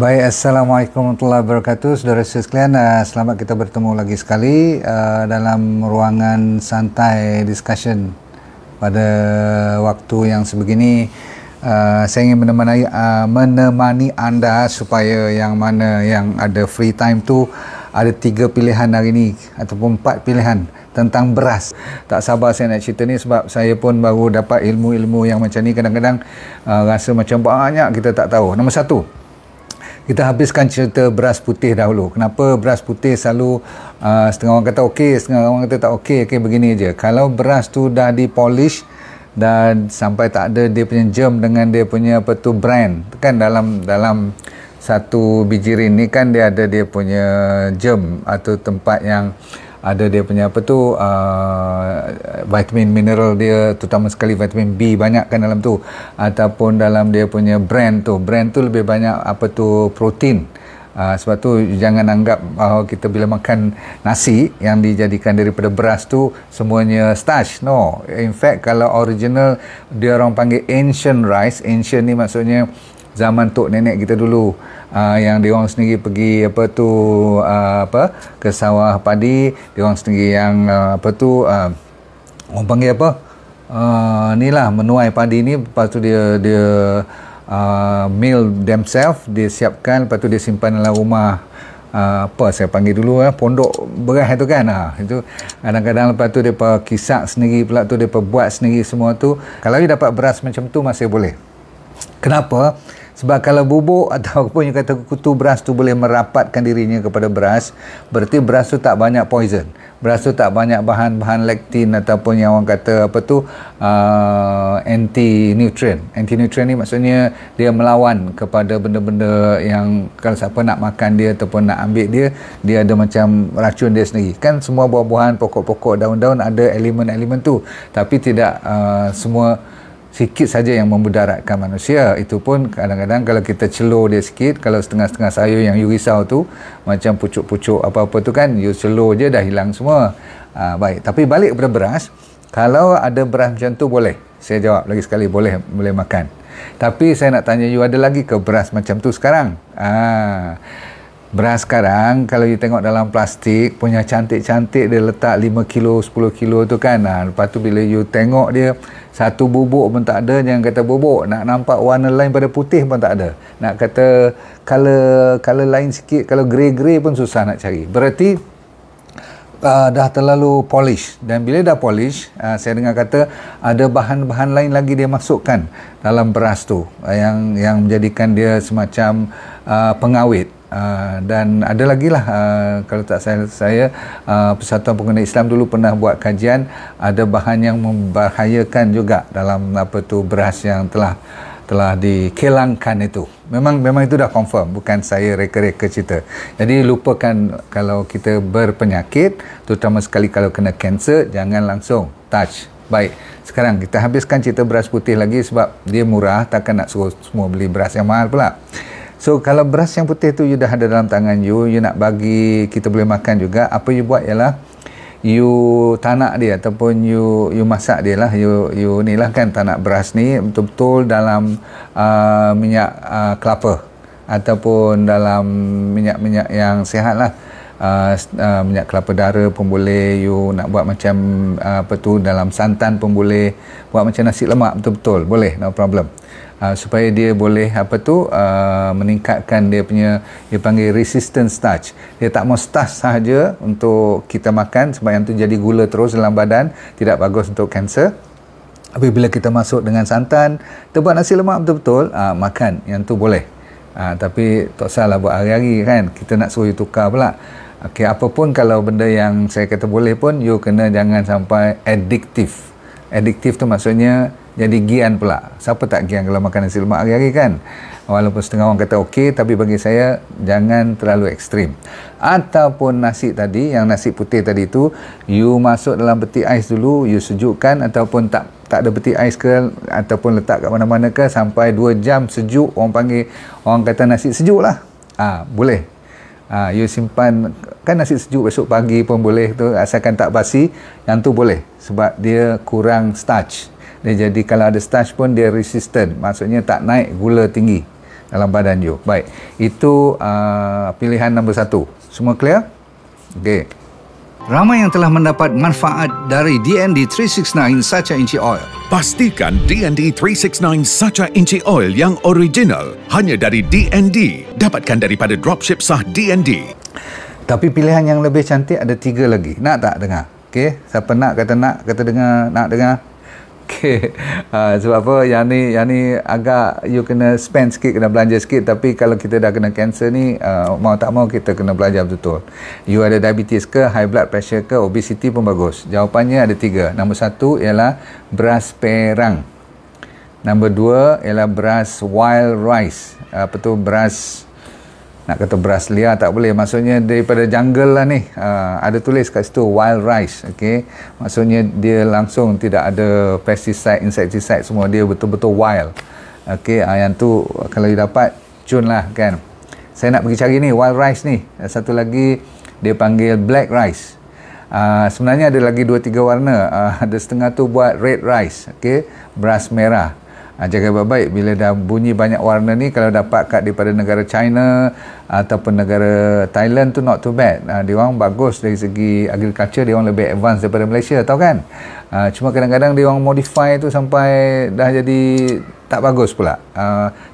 Baik, Assalamualaikum warahmatullahi wabarakatuh. Saudara sekalian, selamat kita bertemu lagi sekali dalam ruangan santai discussion pada waktu yang sebegini. Saya ingin menemani anda supaya yang mana yang ada free time tu ada 3 pilihan hari ni ataupun 4 pilihan tentang beras. Tak sabar saya nak cerita ni sebab saya pun baru dapat ilmu-ilmu yang macam ni. Kadang-kadang rasa macam banyak kita tak tahu. Nombor 1, kita habiskan cerita beras putih dahulu. Kenapa beras putih selalu setengah orang kata okey, setengah orang kata tak okey. Okey, begini je. Kalau beras tu dah dipolish dan sampai tak ada dia punya germ dengan dia punya brand kan, dalam satu bijirin ni kan dia ada dia punya germ atau tempat yang ada dia punya vitamin mineral dia, terutama sekali vitamin B banyak kan dalam tu, ataupun dalam dia punya brand tu lebih banyak protein. Sebab tu jangan anggap bahawa kita bila makan nasi yang dijadikan daripada beras tu semuanya starch. No, in fact kalau original dia orang panggil ancient rice. Ancient ni maksudnya zaman tok nenek kita dulu, yang dia orang sendiri pergi ke sawah padi, dia orang sendiri yang orang panggil ni lah, menuai padi ni, lepas tu dia mill themselves, dia siapkan, lepas tu dia simpan dalam rumah, saya panggil dulu pondok beras tu kan. Itu kadang-kadang lepas tu dia kisak sendiri pula tu, dia buat sendiri semua tu. Kalau dia dapat beras macam tu masih boleh. Kenapa? Sebab kalau bubuk ataupun yang kata kutu beras tu boleh merapatkan dirinya kepada beras, berarti beras tu tak banyak poison. Beras tu tak banyak bahan-bahan lektin ataupun yang orang kata anti-nutrient. Anti-nutrient ni maksudnya dia melawan kepada benda-benda yang kalau siapa nak makan dia ataupun nak ambil dia ada macam racun dia sendiri. Kan semua buah-buahan, pokok-pokok, daun-daun ada elemen-elemen tu. Tapi tidak semua, sikit saja yang memudaratkan manusia. Itu pun kadang-kadang kalau kita celur dia sikit, kalau setengah-setengah sayur yang you risau tu, macam pucuk-pucuk apa-apa tu kan, you celur je dah hilang semua. Baik, tapi balik kepada beras. Kalau ada beras macam tu boleh. Saya jawab lagi sekali, boleh makan. Tapi saya nak tanya you, ada lagi ke beras macam tu sekarang? Beras sekarang kalau you tengok dalam plastik punya cantik-cantik, dia letak 5 kilo 10 kilo tu kan. Lepas tu bila you tengok dia, satu bubuk pun tak ada. Jangan kata bubuk, nak nampak warna lain pada putih pun tak ada. Nak kata color lain sikit, kalau grey-grey pun susah nak cari. Berarti dah terlalu polish. Dan bila dah polish, saya dengar kata ada bahan-bahan lain lagi dia masukkan dalam beras tu yang menjadikan dia semacam pengawet. Dan ada lagi lah, kalau tak saya Persatuan Pengguna Islam dulu pernah buat kajian, ada bahan yang membahayakan juga dalam beras yang telah dikelangkan itu. Memang itu dah confirm, bukan saya reka-reka cerita. Jadi lupakan kalau kita berpenyakit, terutama sekali kalau kena kanser, jangan langsung touch. Baik, sekarang kita habiskan cerita beras putih lagi sebab dia murah, takkan nak suruh semua beli beras yang mahal pula. So kalau beras yang putih tu you dah ada dalam tangan you nak bagi kita boleh makan juga, apa you buat ialah you tanak dia ataupun you masak dia lah. You ni lah kan, tanak beras ni betul-betul dalam minyak kelapa ataupun dalam minyak-minyak yang sihat lah. Minyak kelapa dara pun boleh, you nak buat macam dalam santan pun boleh, buat macam nasi lemak betul-betul boleh, no problem. Supaya dia boleh meningkatkan dia punya, dia panggil resistant starch. Dia tak mau starch sahaja untuk kita makan sebab yang tu jadi gula terus dalam badan, tidak bagus untuk kanser. Tapi bila kita masuk dengan santan, kita buat nasi lemak betul-betul, makan yang tu boleh. Tapi tak salah buat hari-hari kan, kita nak suruh you tukar pula. Okey, apapun kalau benda yang saya kata boleh pun, you kena jangan sampai addiktif. Addiktif tu maksudnya jadi gian pula. Siapa tak gian kalau makan nasi lemak hari-hari kan? Walaupun setengah orang kata okey, tapi bagi saya jangan terlalu ekstrim. Ataupun nasi tadi, yang nasi putih tadi tu, you masuk dalam peti ais dulu, you sejukkan, ataupun tak ada peti ais ke, ataupun letak kat mana-mana ke, sampai 2 jam sejuk, orang kata nasi sejuk lah. Boleh. You simpan, kan nasi sejuk besok pagi pun boleh tu, asalkan tak basi, yang tu boleh sebab dia kurang starch. Dia jadi kalau ada starch pun dia resistant, maksudnya tak naik gula tinggi. dalam badan you. Baik, itu pilihan nombor 1. Semua clear? Okey. Ramai yang telah mendapat manfaat dari DND 369 Sacha Inchi Oil. Pastikan DND 369 Sacha Inchi Oil yang original hanya dari DND. Dapatkan daripada dropship sah DND. Tapi pilihan yang lebih cantik ada 3 lagi. Nak tak dengar? Okey, siapa nak kata dengar, nak dengar. Okey. Sebab apa yang ni agak you kena spend sikit, kena belanja sikit, tapi kalau kita dah kena cancer ni mau tak mau kita kena belajar betul. You ada diabetes ke, high blood pressure ke, obesity pun bagus. Jawapannya ada 3. Nombor 1 ialah beras perang. Nombor 2 ialah beras wild rice. Apa tu, beras, nak kata beras liar tak boleh, maksudnya daripada jungle lah ni. Ada tulis kat situ wild rice. Okey, maksudnya dia langsung tidak ada pesticide, insecticide, semua dia betul-betul wild. Okey, yang tu kalau you dapat cun lah kan. Saya nak pergi cari ni wild rice ni. Satu lagi dia panggil black rice. Sebenarnya ada lagi 2-3 warna. Ada setengah tu buat red rice. Okey, beras merah. Jaga baik-baik bila dah bunyi banyak warna ni, kalau dapat kat daripada negara China ataupun negara Thailand tu not too bad. Dia orang bagus dari segi agriculture, dia orang lebih advance daripada Malaysia, tahu kan. Cuma kadang-kadang dia orang modify tu sampai dah jadi tak bagus pula,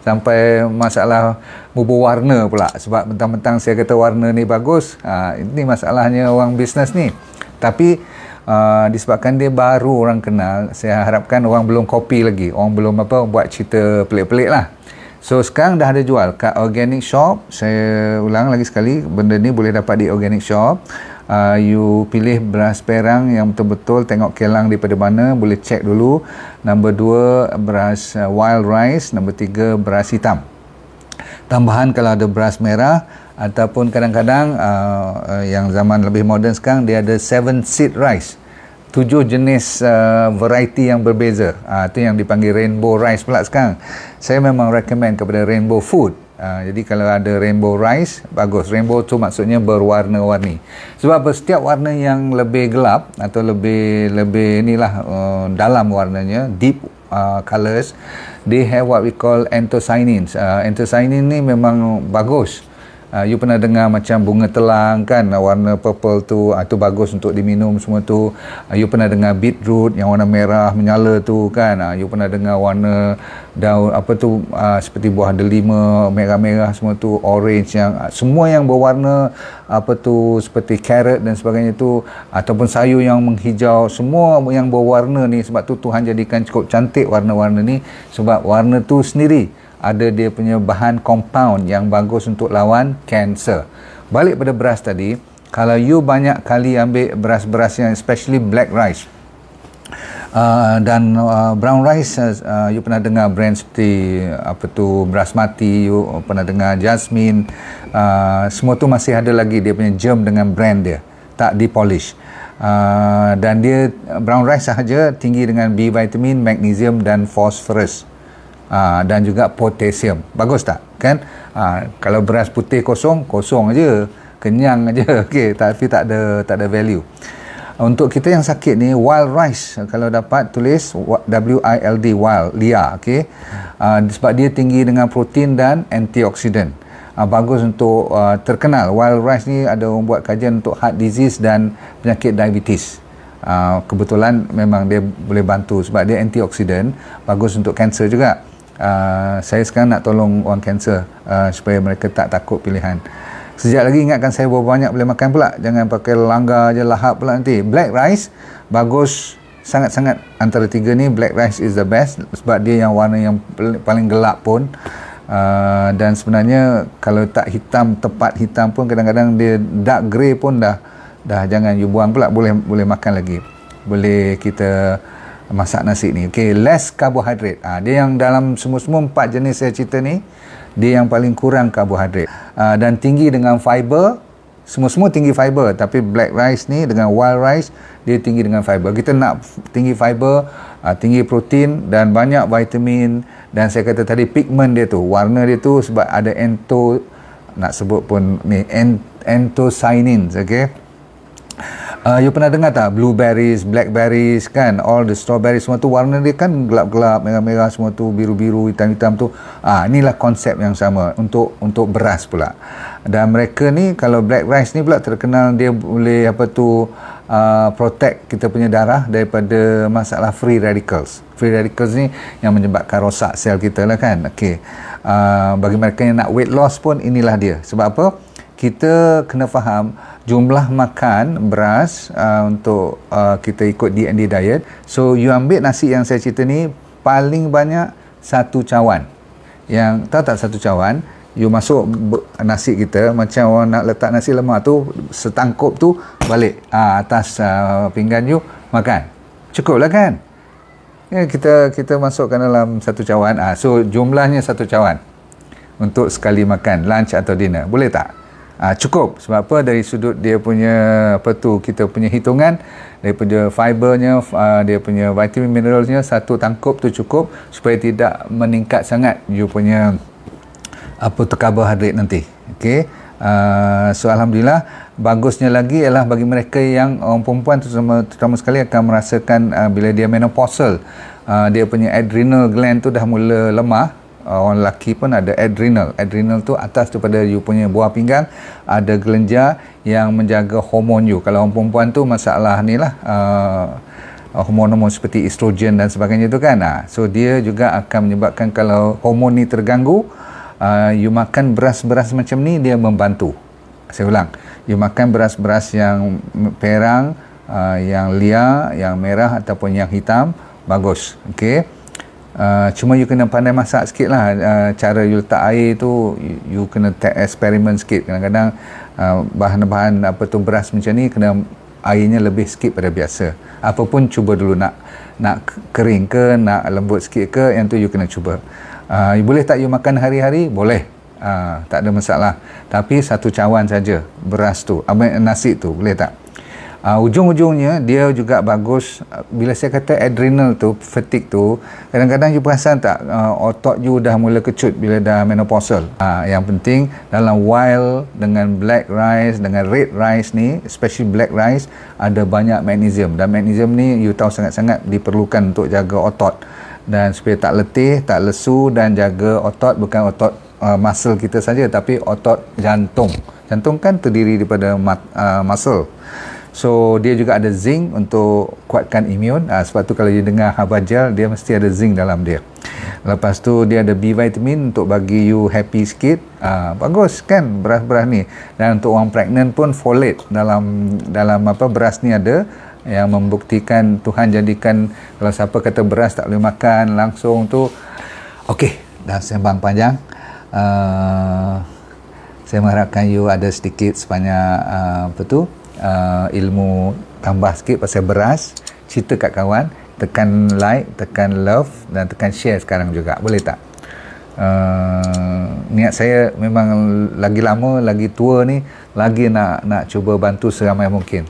sampai masalah bubur warna pula, sebab mentang-mentang saya kata warna ni bagus. Ini masalahnya orang bisnes ni. Tapi disebabkan dia baru orang kenal, saya harapkan orang belum copy lagi, orang belum buat cerita pelik-pelik lah. So sekarang dah ada jual kat organic shop. Saya ulang lagi sekali, benda ni boleh dapat di organic shop. You pilih beras perang yang betul-betul, tengok kelang daripada mana, boleh check dulu. Nombor 2 beras wild rice. Nombor 3 beras hitam. Tambahan kalau ada beras merah, ataupun kadang-kadang yang zaman lebih moden sekarang, dia ada 7 seed rice, 7 jenis variety yang berbeza. Itu yang dipanggil rainbow rice pula sekarang. Saya memang recommend kepada rainbow food. Jadi kalau ada rainbow rice, bagus. Rainbow tu maksudnya berwarna-warni. Sebab apa? Setiap warna yang lebih gelap atau lebih inilah dalam warnanya, deep colors, they have what we call anthocyanins. Anthocyanin ni memang bagus. You pernah dengar macam bunga telang kan, warna purple tu, tu bagus untuk diminum semua tu. You pernah dengar beetroot yang warna merah menyala tu kan. You pernah dengar warna daun seperti buah delima merah-merah semua tu, orange, yang semua yang berwarna seperti carrot dan sebagainya tu, ataupun sayur yang menghijau, semua yang berwarna ni. Sebab tu Tuhan jadikan cukup cantik warna-warna ni, sebab warna tu sendiri ada dia punya bahan compound yang bagus untuk lawan kanser. Balik pada beras tadi, kalau you banyak kali ambil beras-beras yang especially black rice dan brown rice, you pernah dengar brand seperti beras mati, you pernah dengar Jasmine, semua tu masih ada lagi dia punya germ dengan brand dia, tak dipolish. Dan dia brown rice sahaja tinggi dengan B vitamin, magnesium dan phosphorus. Dan juga potasium. Bagus tak? Kan? Kalau beras putih kosong aja, kenyang aja. Okey, tapi tak ada value. Untuk kita yang sakit ni, wild rice kalau dapat tulis WILD, wild, liar, okey. Sebab dia tinggi dengan protein dan antioksidan. Bagus untuk terkenal. Wild rice ni ada orang buat kajian untuk heart disease dan penyakit diabetes. Kebetulan memang dia boleh bantu sebab dia antioksidan, bagus untuk kanser juga. Saya sekarang nak tolong orang kanser supaya mereka tak takut pilihan. Sejak lagi ingatkan saya berapa banyak boleh makan pula, jangan pakai langgar je, lahap pula nanti. Black rice bagus sangat-sangat. Antara 3 ni black rice is the best, sebab dia yang warna yang paling gelap pun. Dan sebenarnya kalau tak hitam, tepat hitam pun, kadang-kadang dia dark grey pun dah jangan you buang pula, boleh makan lagi. Boleh kita masak nasi ni. Okey, less karbohidrat. Dia yang dalam semua 4 jenis saya cerita ni, dia yang paling kurang karbohidrat. Dan tinggi dengan fiber. Semua tinggi fiber, tapi black rice ni dengan wild rice dia tinggi dengan fiber. Kita nak tinggi fiber, tinggi protein dan banyak vitamin, dan saya kata tadi pigment dia tu, warna dia tu, sebab ada nak sebut pun ni anthocyanins, okey. You pernah dengar tak blueberries, blackberries kan, all the strawberries semua tu warna dia kan gelap-gelap, merah-merah semua tu, biru-biru, hitam-hitam tu. Inilah konsep yang sama untuk beras pula. Dan mereka ni kalau black rice ni pula terkenal dia boleh protect kita punya darah daripada masalah free radicals. Free radicals ni yang menyebabkan rosak sel kita lah kan. Okey. Bagi mereka yang nak weight loss pun inilah dia. Sebab apa? Kita kena faham jumlah makan beras untuk kita ikut D&D diet. So you ambil nasi yang saya cerita ni paling banyak 1 cawan. Yang tahu tak 1 cawan? You masuk nasi kita macam orang nak letak nasi lemak tu, setangkup tu balik atas pinggan you makan. Cukup lah kan? Ya, kita masukkan dalam 1 cawan. So jumlahnya 1 cawan untuk sekali makan lunch atau dinner. Boleh tak? Cukup. Sebab apa? Dari sudut dia punya kita punya hitungan daripada fibernya, dia punya vitamin mineralsnya, 1 tangkup tu cukup supaya tidak meningkat sangat you punya karbohidrat nanti. Okey. So alhamdulillah, bagusnya lagi ialah bagi mereka yang orang perempuan terutama sekali akan merasakan bila dia menopausal, dia punya adrenal gland tu dah mula lemah. Orang lelaki pun ada adrenal tu atas daripada you punya buah pinggang, ada kelenjar yang menjaga hormon you. Kalau orang perempuan tu masalah ni lah, hormon-hormon seperti estrogen dan sebagainya tu kan. So dia juga akan menyebabkan kalau hormon ni terganggu, you makan beras-beras macam ni dia membantu. Saya ulang, you makan beras-beras yang perang, yang liar, yang merah ataupun yang hitam, bagus. Okey. Cuma you kena pandai masak sikit lah. Cara you letak air tu you kena eksperimen sikit. Kadang-kadang bahan-bahan beras macam ni kena airnya lebih sikit pada biasa. Apa pun cuba dulu, nak kering ke, nak lembut sikit ke, yang tu you kena cuba. Boleh tak you makan hari-hari? Boleh, tak ada masalah. Tapi 1 cawan saja beras tu, nasi tu, boleh tak? Ujung-ujungnya dia juga bagus. Bila saya kata adrenal tu, fatigue tu, kadang-kadang you perasan tak otot you dah mula kecut bila dah menopausal. Yang penting dalam wild dengan black rice, dengan red rice ni, especially black rice, ada banyak magnesium. Dan magnesium ni you tahu sangat-sangat diperlukan untuk jaga otot, dan supaya tak letih, tak lesu, dan jaga otot, bukan otot muscle kita saja, tapi otot jantung. Jantung kan terdiri daripada muscle. So dia juga ada zinc untuk kuatkan imun. Sebab tu kalau you dengar herbal gel, dia mesti ada zinc dalam dia. Lepas tu dia ada B vitamin untuk bagi you happy sikit. Bagus kan beras-beras ni. Dan untuk orang pregnant pun folate dalam beras ni ada, yang membuktikan Tuhan jadikan kalau siapa kata beras tak boleh makan langsung tu. Okey, dah sembang panjang. Saya mengharapkan you ada sedikit sebanyak ilmu tambah sikit pasal beras. Cerita kat kawan, tekan like, tekan love dan tekan share sekarang juga, boleh tak? Niat saya memang lagi lama, lagi tua ni, lagi nak cuba bantu seramai mungkin.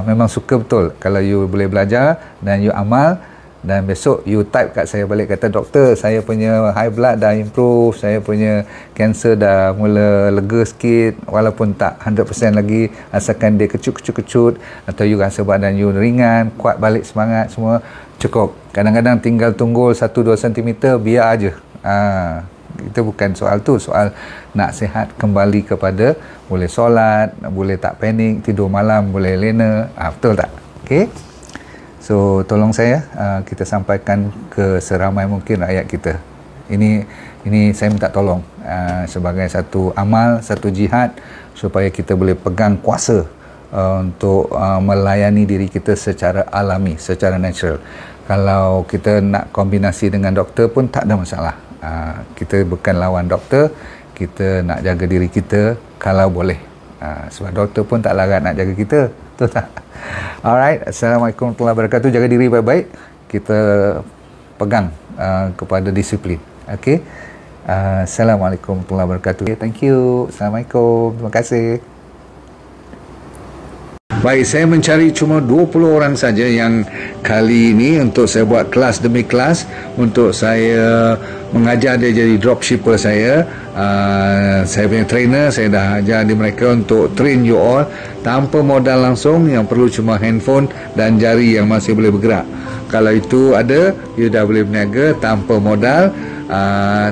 Memang suka betul kalau you boleh belajar dan you amal, dan besok you type kat saya balik, kata doktor, saya punya high blood dah improve, saya punya cancer dah mula lega sikit, walaupun tak 100% lagi, asalkan dia kecut-kecut, atau you rasa badan you ringan, kuat balik semangat semua, cukup. Kadang-kadang tinggal tunggul 1-2 cm, biar aja. Itu bukan soal tu, soal nak sihat kembali kepada boleh solat, boleh tak panik, tidur malam boleh lena. Betul tak? Okey. So tolong saya, kita sampaikan ke seramai mungkin rakyat kita. Ini saya minta tolong sebagai satu amal, satu jihad, supaya kita boleh pegang kuasa untuk melayani diri kita secara alami, secara natural. Kalau kita nak kombinasi dengan doktor pun tak ada masalah. Kita bukan lawan doktor, kita nak jaga diri kita kalau boleh. Sebab doktor pun tak larat nak jaga kita, betul tak? Alright, Assalamualaikum warahmatullahi wabarakatuh. Jaga diri baik-baik. Kita pegang kepada disiplin. Okey. Assalamualaikum warahmatullahi wabarakatuh. Thank you. Assalamualaikum. Terima kasih. Baik, saya mencari cuma 20 orang saja yang kali ini untuk saya buat kelas demi kelas untuk saya mengajar dia jadi dropshipper saya. Saya punya trainer, saya dah ajar di mereka untuk train you all tanpa modal langsung, yang perlu cuma handphone dan jari yang masih boleh bergerak. Kalau itu ada, you dah boleh berniaga tanpa modal,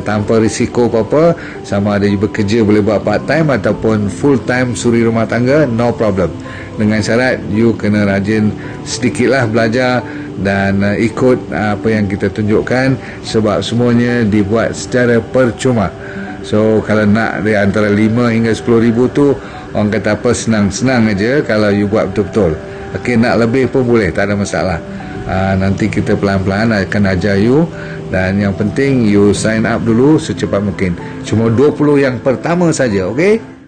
tanpa risiko apa-apa, sama ada you bekerja boleh buat part time ataupun full time suri rumah tangga, no problem. Dengan syarat you kena rajin sedikitlah belajar dan ikut apa yang kita tunjukkan, sebab semuanya dibuat secara percuma. So kalau nak di antara 5 hingga 10 ribu tu, orang kata apa, senang-senang aja kalau you buat betul-betul. Okey, nak lebih pun boleh, tak ada masalah. Nanti kita pelan-pelan akan ajar you, dan yang penting you sign up dulu secepat mungkin. Cuma 20 yang pertama saja, okey?